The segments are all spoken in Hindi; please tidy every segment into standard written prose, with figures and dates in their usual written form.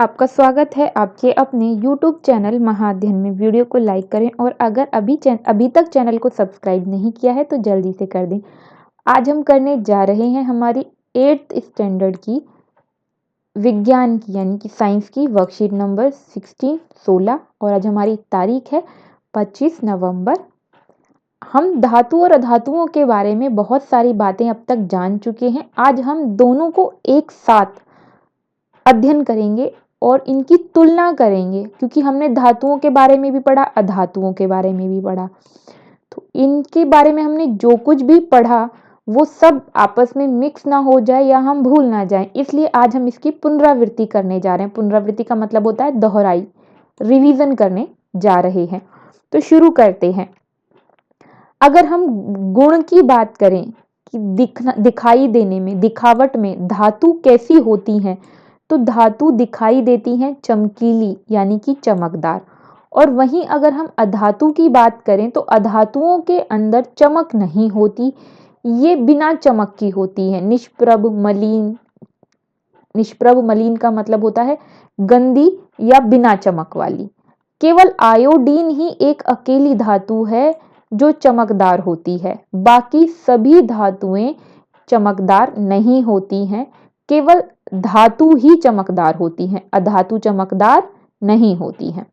आपका स्वागत है आपके अपने YouTube चैनल महाअध्ययन में। वीडियो को लाइक करें और अगर अभी तक चैनल को सब्सक्राइब नहीं किया है तो जल्दी से कर दें। आज हम करने जा रहे हैं हमारी 8th स्टैंडर्ड की विज्ञान की यानी कि साइंस की वर्कशीट नंबर 16 और आज हमारी तारीख है 25 नवंबर। हम धातु और अधातुओं के बारे में बहुत सारी बातें अब तक जान चुके हैं। आज हम दोनों को एक साथ अध्ययन करेंगे और इनकी तुलना करेंगे, क्योंकि हमने धातुओं के बारे में भी पढ़ा, अधातुओं के बारे में भी पढ़ा। तो इनके बारे में हमने जो कुछ भी पढ़ा वो सब आपस में मिक्स ना हो जाए या हम भूल ना जाएं, इसलिए आज हम इसकी पुनरावृत्ति करने जा रहे हैं। पुनरावृत्ति का मतलब होता है दोहराई, रिवीजन करने जा रहे हैं। तो शुरू करते हैं। अगर हम गुण की बात करें कि दिखाई देने में, दिखावट में धातु कैसी होती हैं, तो धातु दिखाई देती हैं चमकीली यानी कि चमकदार। और वहीं अगर हम अधातु की बात करें तो अधातुओं के अंदर चमक नहीं होती, ये बिना चमक की होती है, निष्प्रभ मलिन। निष्प्रभ मलिन का मतलब होता है गंदी या बिना चमक वाली। केवल आयोडीन ही एक अकेली धातु है जो चमकदार होती है, बाकी सभी धातुएं चमकदार नहीं होती हैं। केवल धातु ही चमकदार होती हैं, अधातु चमकदार नहीं होती हैं।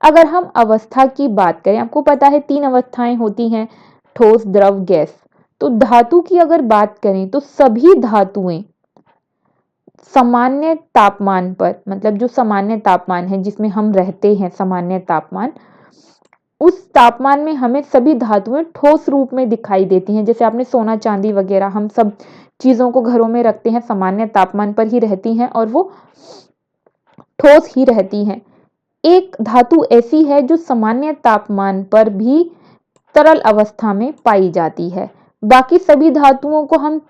अगर हम अवस्था की बात करें, आपको पता है 3 अवस्थाएं होती हैं, ठोस, द्रव, गैस। तो धातु की अगर बात करें तो सभी धातुएं सामान्य तापमान पर, मतलब जो सामान्य तापमान है जिसमें हम रहते हैं, सामान्य तापमान, उस तापमान में हमें सभी धातुएं ठोस रूप में दिखाई देती हैं। जैसे आपने सोना, चांदी वगैरह, हम सब चीजों को घरों में रखते हैं, सामान्य तापमान पर ही रहती हैं और वो ठोस ही रहती हैं। एक धातु ऐसी है जो सामान्य तापमान पर भी तरल अवस्था में पाई जाती है। बाकी सभी धातुओं को हम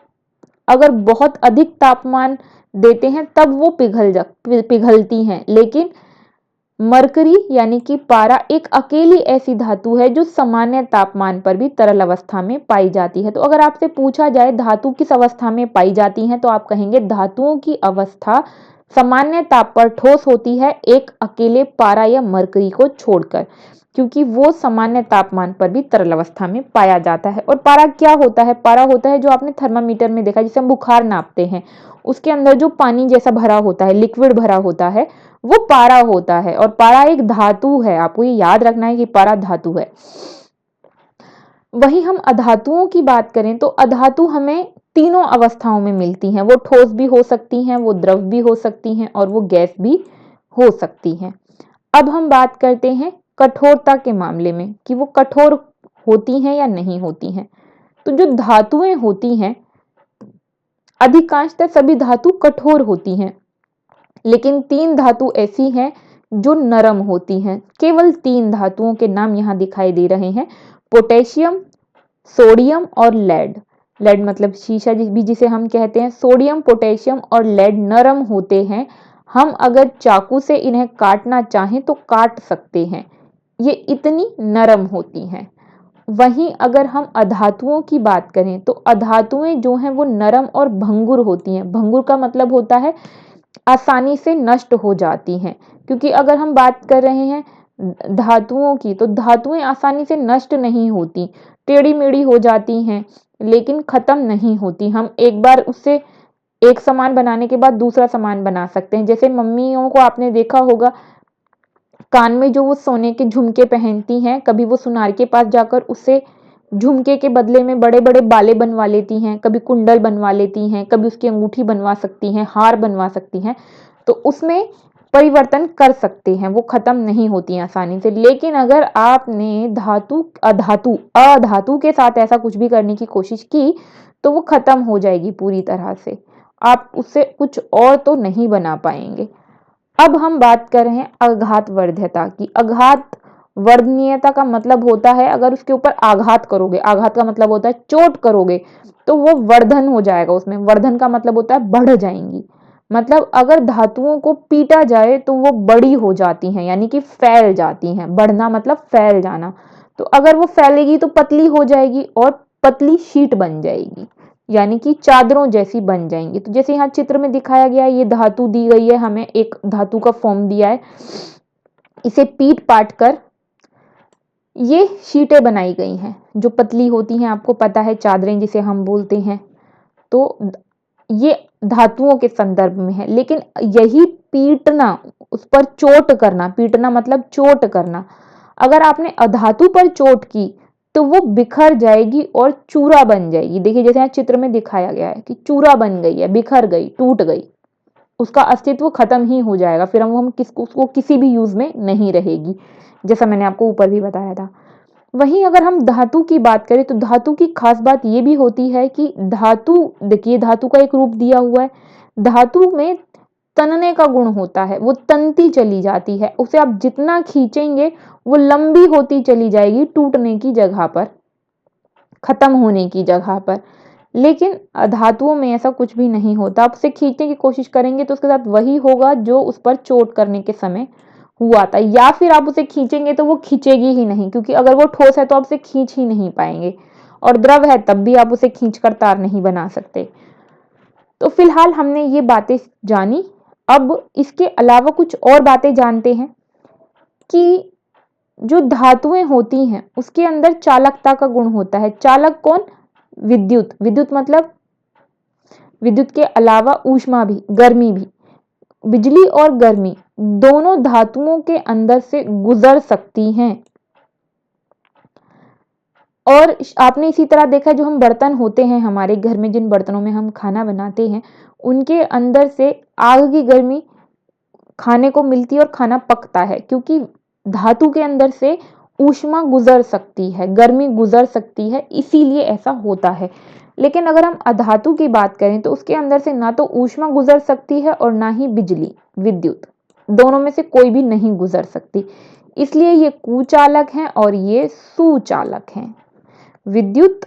अगर बहुत अधिक तापमान देते हैं तब वो पिघलती हैं, लेकिन मरकरी यानी कि पारा एक अकेली ऐसी धातु है जो सामान्य तापमान पर भी तरल अवस्था में पाई जाती है। तो अगर आपसे पूछा जाए धातु किस अवस्था में पाई जाती है तो आप कहेंगे धातुओं की अवस्था सामान्य ताप पर ठोस होती है, एक अकेले पारा या मरकरी को छोड़कर, क्योंकि वो सामान्य तापमान पर भी तरल अवस्था में पाया जाता है। और पारा क्या होता है? पारा होता है जो आपने थर्मामीटर में देखा, जिसे हम बुखार नापते हैं, उसके अंदर जो पानी जैसा भरा होता है, लिक्विड भरा होता है, वो पारा होता है। और पारा एक धातु है, आपको ये याद रखना है कि पारा धातु है। वहीं हम अधातुओं की बात करें तो अधातु हमें तीनों अवस्थाओं में मिलती हैं। वो ठोस भी हो सकती हैं, वो द्रव भी हो सकती हैं और वो गैस भी हो सकती हैं। अब हम बात करते हैं कठोरता के मामले में कि वो कठोर होती हैं या नहीं होती हैं। तो जो धातुएं होती हैं, अधिकांशतः सभी धातु कठोर होती हैं, लेकिन 3 धातु ऐसी हैं जो नरम होती हैं। केवल 3 धातुओं के नाम यहाँ दिखाई दे रहे हैं, पोटेशियम, सोडियम और लेड। लेड मतलब शीशा भी जिसे हम कहते हैं। सोडियम, पोटेशियम और लेड नरम होते हैं, हम अगर चाकू से इन्हें काटना चाहें तो काट सकते हैं, ये इतनी नरम होती हैं। वहीं अगर हम अधातुओं की बात करें तो अधातुएं जो हैं वो नरम और भंगुर होती हैं। भंगुर का मतलब होता है आसानी से नष्ट हो जाती हैं, क्योंकि अगर हम बात कर रहे हैं धातुओं की तो धातुएं आसानी से नष्ट नहीं होती, टेढ़ी मेढ़ी हो जाती हैं लेकिन खत्म नहीं होती। हम एक बार उससे एक सामान बनाने के बाद दूसरा सामान बना सकते हैं। जैसे मम्मियों को आपने देखा होगा, कान में जो वो सोने के झुमके पहनती हैं, कभी वो सुनार के पास जाकर उससे झुमके के बदले में बड़े बड़े बाले बनवा लेती हैं, कभी कुंडल बनवा लेती हैं, कभी उसकी अंगूठी बनवा सकती हैं, हार बनवा सकती हैं। तो उसमें परिवर्तन कर सकते हैं, वो खत्म नहीं होती आसानी से। लेकिन अगर आपने अधातु के साथ ऐसा कुछ भी करने की कोशिश की तो वो खत्म हो जाएगी पूरी तरह से, आप उससे कुछ और तो नहीं बना पाएंगे। अब हम बात कर रहे हैं अघात वर्ध्यता की। अघात वर्धनीयता का मतलब होता है अगर उसके ऊपर आघात करोगे, आघात का मतलब होता है चोट करोगे, तो वो वर्धन हो जाएगा। उसमें वर्धन का मतलब होता है बढ़ जाएंगी। मतलब अगर धातुओं को पीटा जाए तो वो बड़ी हो जाती हैं, यानी कि फैल जाती हैं। बढ़ना मतलब फैल जाना। तो अगर वो फैलेगी तो पतली हो जाएगी और पतली शीट बन जाएगी। यानी कि चादरों जैसी बन जाएंगी। तो जैसे यहाँ चित्र में दिखाया गया है, ये धातु दी गई है, हमें एक धातु का फॉर्म दिया है, इसे पीट पाट कर ये शीटें बनाई गई हैं जो पतली होती हैं, आपको पता है, चादरें जिसे हम बोलते हैं। तो ये धातुओं के संदर्भ में है, लेकिन यही पीटना, उस पर चोट करना, पीटना मतलब चोट करना, अगर आपने अधातु पर चोट की तो वो बिखर जाएगी और चूरा बन जाएगी। देखिए जैसे यहाँ चित्र में दिखाया गया है कि चूरा बन गई है, बिखर गई, टूट गई, उसका अस्तित्व खत्म ही हो जाएगा, फिर हम उसको किसी भी यूज में नहीं रहेगी, जैसा मैंने आपको ऊपर भी बताया था। वहीं अगर हम धातु की बात करें तो धातु की खास बात यह भी होती है कि धातु, देखिए धातु का एक रूप दिया हुआ है, धातु में तनने का गुण होता है, वो तनती चली जाती है, उसे आप जितना खींचेंगे वो लंबी होती चली जाएगी, टूटने की जगह पर, खत्म होने की जगह पर। लेकिन धातुओं में ऐसा कुछ भी नहीं होता, आप उसे खींचने की कोशिश करेंगे तो उसके साथ वही होगा जो उस पर चोट करने के समय हुआ था, या फिर आप उसे खींचेंगे तो वो खींचेगी ही नहीं, क्योंकि अगर वो ठोस है तो आप उसे खींच ही नहीं पाएंगे, और द्रव है तब भी आप उसे खींचकर तार नहीं बना सकते। तो फिलहाल हमने ये बातें जानी, अब इसके अलावा कुछ और बातें जानते हैं कि जो धातुएं होती हैं उसके अंदर चालकता का गुण होता है। चालक कौन? विद्युत। विद्युत मतलब विद्युत के अलावा ऊष्मा भी, गर्मी भी, बिजली और गर्मी दोनों धातुओं के अंदर से गुजर सकती हैं। और आपने इसी तरह देखा, जो हम बर्तन होते हैं हमारे घर में, जिन बर्तनों में हम खाना बनाते हैं, उनके अंदर से आग की गर्मी खाने को मिलती है और खाना पकता है, क्योंकि धातु के अंदर से ऊष्मा गुजर सकती है, गर्मी गुजर सकती है, इसीलिए ऐसा होता है। लेकिन अगर हम अधातु की बात करें तो उसके अंदर से ना तो ऊष्मा गुजर सकती है और ना ही बिजली, विद्युत, दोनों में से कोई भी नहीं गुजर सकती, इसलिए ये कुचालक हैं और ये सुचालक हैं। विद्युत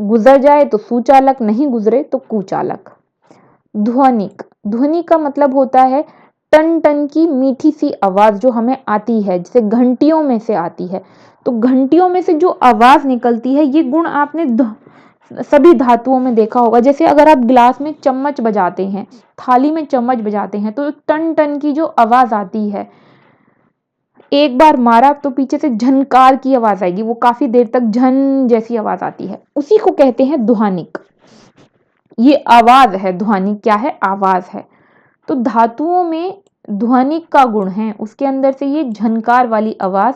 गुजर जाए तो सुचालक, नहीं गुजरे तो कुचालक। ध्वनिक, ध्वनि का मतलब होता है टन टन की मीठी सी आवाज जो हमें आती है, जैसे घंटियों में से आती है, तो घंटियों में से जो आवाज निकलती है, ये गुण आपने सभी धातुओं में देखा होगा। जैसे अगर आप गिलास में चम्मच बजाते हैं, थाली में चम्मच बजाते हैं, तो टन टन की जो आवाज आती है, एक बार मारा तो पीछे से झनकार की आवाज आएगी, वो काफी देर तक झन जैसी आवाज आती है, उसी को कहते हैं ध्वनिक। ये आवाज है, ध्वनि क्या है? आवाज है। तो धातुओं में ध्वनिक का गुण है, उसके अंदर से ये झनकार वाली आवाज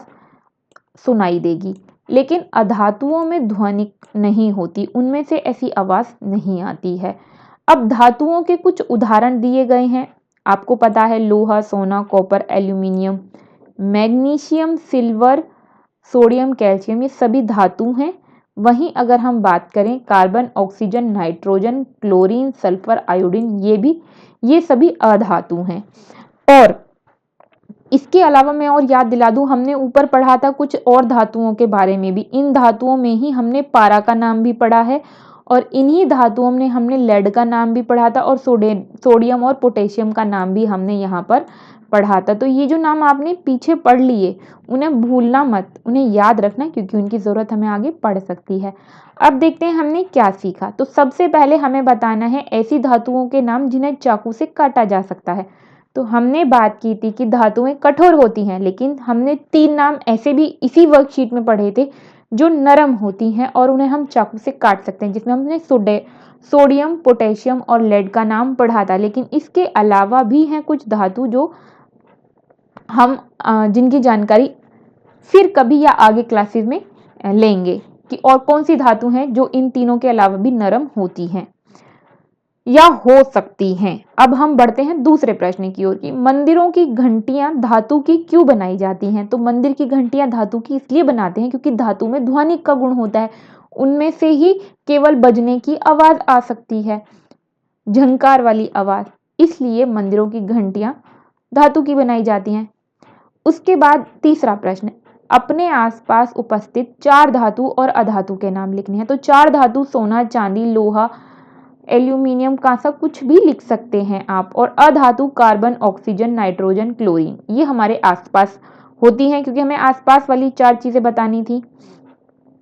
सुनाई देगी, लेकिन अधातुओं में ध्वनिक नहीं होती, उनमें से ऐसी आवाज नहीं आती है। अब धातुओं के कुछ उदाहरण दिए गए हैं, आपको पता है, लोहा, सोना, copper, aluminium, magnesium, silver, sodium, calcium, ये सभी धातु हैं। वहीं अगर हम बात करें carbon, oxygen, nitrogen, chlorine, sulphur, iodine, ये सभी अधातु हैं। और इसके अलावा मैं और याद दिला दूं, हमने ऊपर पढ़ा था कुछ और धातुओं के बारे में भी, इन धातुओं में ही हमने पारा का नाम भी पढ़ा है, और इन्हीं धातुओं में हमने लेड का नाम भी पढ़ा था, और सोडियम और पोटेशियम का नाम भी हमने यहाँ पर पढ़ा था। तो ये जो नाम आपने पीछे पढ़ लिए, उन्हें भूलना मत, उन्हें याद रखना, क्योंकि उनकी ज़रूरत हमें आगे पड़ सकती है। अब देखते हैं हमने क्या सीखा। तो सबसे पहले हमें बताना है ऐसी धातुओं के नाम जिन्हें चाकू से काटा जा सकता है। तो हमने बात की थी कि धातुएं कठोर होती हैं, लेकिन हमने 3 नाम ऐसे भी इसी वर्कशीट में पढ़े थे जो नरम होती हैं और उन्हें हम चाकू से काट सकते हैं, जिसमें हमने सोडियम, पोटेशियम और लेड का नाम पढ़ा था। लेकिन इसके अलावा भी हैं कुछ धातु जो हम जिनकी जानकारी फिर कभी या आगे क्लासेस में लेंगे, कि और कौन सी धातु हैं जो इन तीनों के अलावा भी नरम होती हैं या हो सकती हैं। अब हम बढ़ते हैं दूसरे प्रश्न की ओर, कि मंदिरों की घंटियां धातु की क्यों बनाई जाती हैं? तो मंदिर की घंटियां धातु की इसलिए बनाते हैं क्योंकि धातु में ध्वनिक का गुण होता है, उनमें से ही केवल बजने की आवाज आ सकती है, झंकार वाली आवाज, इसलिए मंदिरों की घंटियां धातु की बनाई जाती हैं। उसके बाद तीसरा प्रश्न, अपने आसपास उपस्थित 4 धातु और अधातु के नाम लिखने हैं। तो 4 धातु सोना, चांदी, लोहा, एल्यूमिनियम, कांसा, कुछ भी लिख सकते हैं आप, और अधातु कार्बन, ऑक्सीजन, नाइट्रोजन, क्लोरीन, ये हमारे आसपास होती हैं, क्योंकि हमें आसपास वाली 4 चीजें बतानी थी,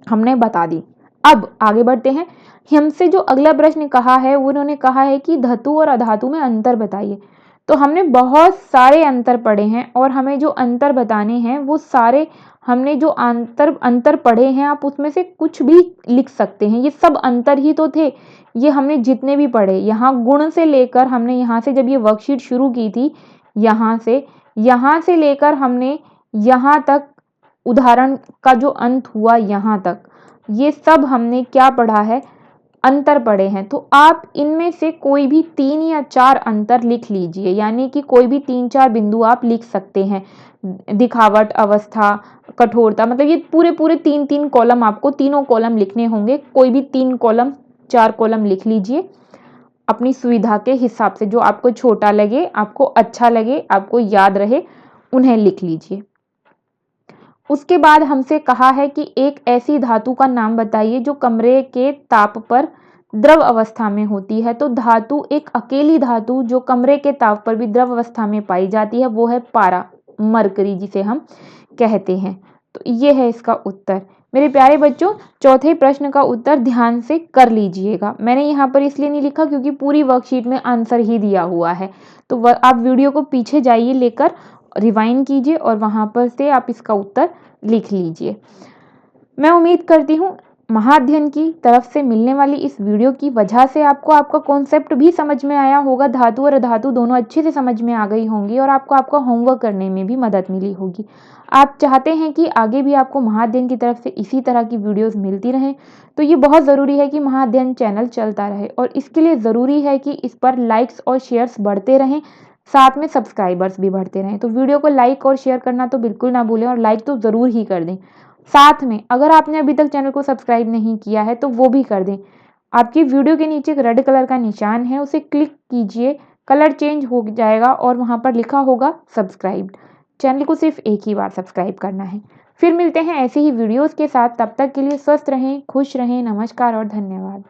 हमने बता दी। अब आगे बढ़ते हैं। हमसे जो अगला प्रश्न कहा है वो उन्होंने कहा है कि धातु और अधातु में अंतर बताइए। तो हमने बहुत सारे अंतर पढ़े हैं और हमें जो अंतर बताने हैं वो सारे हमने जो अंतर पढ़े हैं, आप उसमें से कुछ भी लिख सकते हैं। ये सब अंतर ही तो थे, ये हमने जितने भी पढ़े। यहाँ गुण से लेकर हमने यहाँ से जब ये वर्कशीट शुरू की थी, यहाँ से लेकर हमने यहाँ तक उदाहरण का जो अंत हुआ यहाँ तक, ये सब हमने क्या पढ़ा है, अंतर पढ़े हैं। तो आप इनमें से कोई भी 3 या 4 अंतर लिख लीजिए, यानी कि कोई भी 3-4 बिंदु आप लिख सकते हैं। दिखावट, अवस्था, कठोरता, मतलब ये पूरे 3-3 कॉलम, आपको तीनों कॉलम लिखने होंगे। कोई भी 3 कॉलम 4 कॉलम लिख लीजिए अपनी सुविधा के हिसाब से, जो आपको छोटा लगे, आपको अच्छा लगे, आपको याद रहे, उन्हें लिख लीजिए। उसके बाद हमसे कहा है कि एक ऐसी धातु का नाम बताइए जो कमरे के ताप पर द्रव अवस्था में होती है। तो धातु, एक अकेली धातु जो कमरे के ताप पर भी द्रव अवस्था में पाई जाती है, वो है पारा, मरकरी जिसे हम कहते हैं। तो ये है इसका उत्तर। मेरे प्यारे बच्चों, चौथे प्रश्न का उत्तर ध्यान से कर लीजिएगा। मैंने यहाँ पर इसलिए नहीं लिखा क्योंकि पूरी वर्कशीट में आंसर ही दिया हुआ है। तो आप वीडियो को पीछे जाइए लेकर, रिवाइंड कीजिए और वहाँ पर से आप इसका उत्तर लिख लीजिए। मैं उम्मीद करती हूँ महाअध्ययन की तरफ से मिलने वाली इस वीडियो की वजह से आपको आपका कॉन्सेप्ट भी समझ में आया होगा, धातु और अधातु दोनों अच्छे से समझ में आ गई होंगी और आपको आपका होमवर्क करने में भी मदद मिली होगी। आप चाहते हैं कि आगे भी आपको महाअध्ययन की तरफ से इसी तरह की वीडियोस मिलती रहें, तो ये बहुत ज़रूरी है कि महाअध्ययन चैनल चलता रहे और इसके लिए ज़रूरी है कि इस पर लाइक्स और शेयर्स बढ़ते रहें, साथ में सब्सक्राइबर्स भी बढ़ते रहें। तो वीडियो को लाइक और शेयर करना तो बिल्कुल ना भूलें और लाइक तो ज़रूर ही कर दें। साथ में अगर आपने अभी तक चैनल को सब्सक्राइब नहीं किया है तो वो भी कर दें। आपकी वीडियो के नीचे एक रेड कलर का निशान है, उसे क्लिक कीजिए, कलर चेंज हो जाएगा और वहाँ पर लिखा होगा सब्सक्राइब। चैनल को सिर्फ एक ही बार सब्सक्राइब करना है। फिर मिलते हैं ऐसे ही वीडियोज़ के साथ, तब तक के लिए स्वस्थ रहें, खुश रहें। नमस्कार और धन्यवाद।